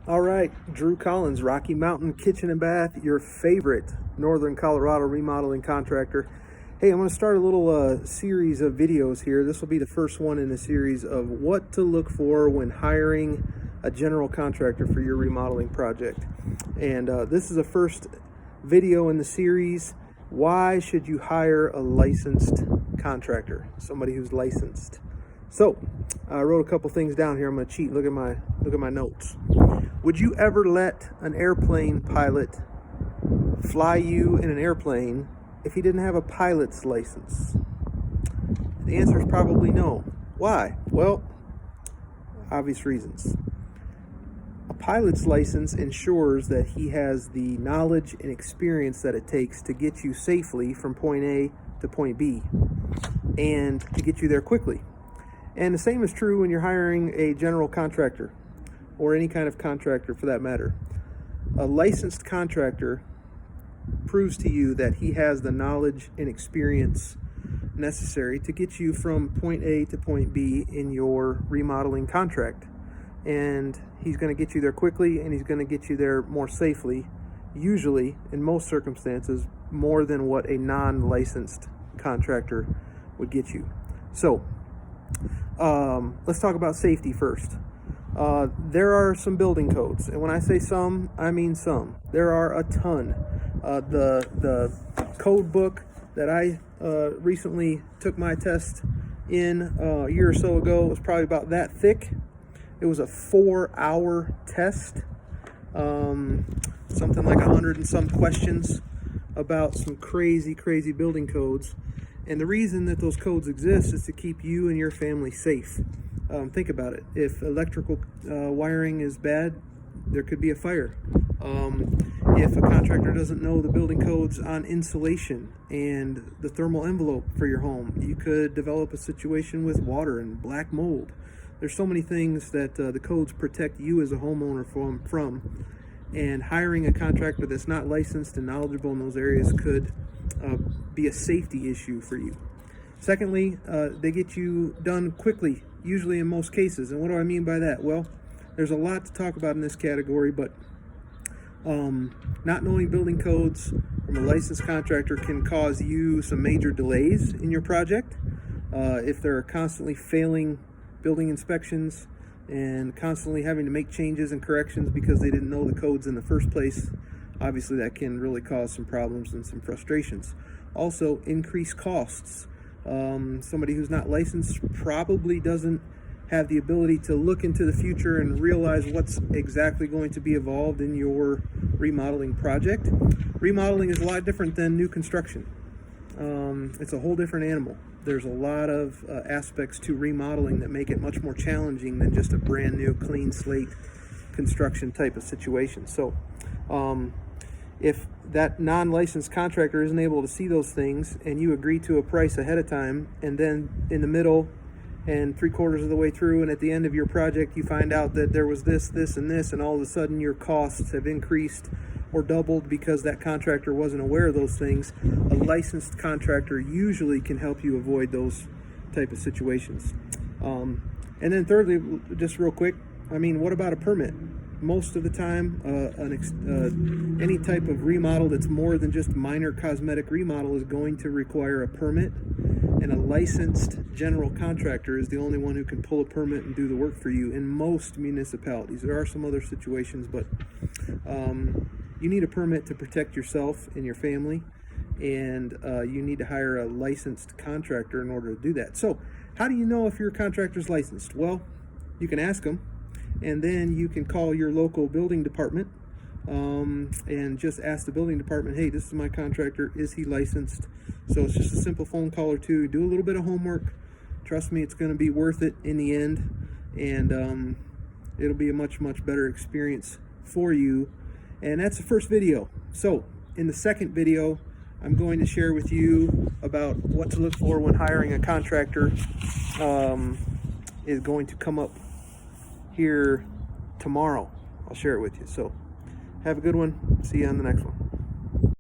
All right, Drew Collins, Rocky Mountain Kitchen and Bath, your favorite Northern Colorado remodeling contractor. Hey, I'm going to start a little series of videos here. This will be the first one in a series of what to look for when hiring a general contractor for your remodeling project. And this is the first video in the series. Why should you hire a licensed contractor, somebody who's licensed? So I wrote a couple things down here. I'm going to cheat. Look at my notes. Would you ever let an airplane pilot fly you in an airplane if he didn't have a pilot's license? The answer is probably no. Why? Well, obvious reasons. A pilot's license ensures that he has the knowledge and experience that it takes to get you safely from point A to point B and to get you there quickly. And the same is true when you're hiring a general contractor or any kind of contractor for that matter. A licensed contractor proves to you that he has the knowledge and experience necessary to get you from point A to point B in your remodeling contract. And he's going to get you there quickly, and he's going to get you there more safely, usually, in most circumstances, more than what a non-licensed contractor would get you. So, let's talk about safety first. There are some building codes, and when I say some, I mean some. There are a ton. The code book that I recently took my test in a year or so ago was probably about that thick. It was a 4-hour test, something like 100 and some questions about some crazy building codes. And the reason that those codes exist is to keep you and your family safe. Think about it. If electrical wiring is bad, there could be a fire. If a contractor doesn't know the building codes on insulation and the thermal envelope for your home, you could develop a situation with water and black mold. There's so many things that the codes protect you as a homeowner from. And hiring a contractor that's not licensed and knowledgeable in those areas could be a safety issue for you. Secondly, they get you done quickly, usually in most cases. And what do I mean by that? Well, there's a lot to talk about in this category, but not knowing building codes from a licensed contractor can cause you some major delays in your project. If there are constantly failing building inspections and constantly having to make changes and corrections because they didn't know the codes in the first place, obviously that can really cause some problems and some frustrations. Also, increased costs. Somebody who's not licensed probably doesn't have the ability to look into the future and realize what's exactly going to be involved in your remodeling project. Remodeling is a lot different than new construction. It's a whole different animal. There's a lot of aspects to remodeling that make it much more challenging than just a brand new clean slate construction type of situation. So if that non-licensed contractor isn't able to see those things and you agree to a price ahead of time, and then in the middle and 3/4 of the way through and at the end of your project you find out that there was this, and all of a sudden your costs have increased or doubled because that contractor wasn't aware of those things, a licensed contractor usually can help you avoid those type of situations. And then thirdly, just real quick, what about a permit? Most of the time, any type of remodel that's more than just minor cosmetic remodel is going to require a permit, and a licensed general contractor is the only one who can pull a permit and do the work for you in most municipalities. There are some other situations, but you need a permit to protect yourself and your family, and you need to hire a licensed contractor in order to do that. So how do you know if your contractor's licensed? Well, you can ask them, and then you can call your local building department and just ask the building department, hey, this is my contractor, is he licensed? So it's just a simple phone call or two. Do a little bit of homework. Trust me, it's going to be worth it in the end, and it'll be a much better experience for you. And that's the first video. So in the second video, I'm going to share with you about what to look for when hiring a contractor. Is going to come up here tomorrow. I'll share it with you. So have a good one. See you on the next one.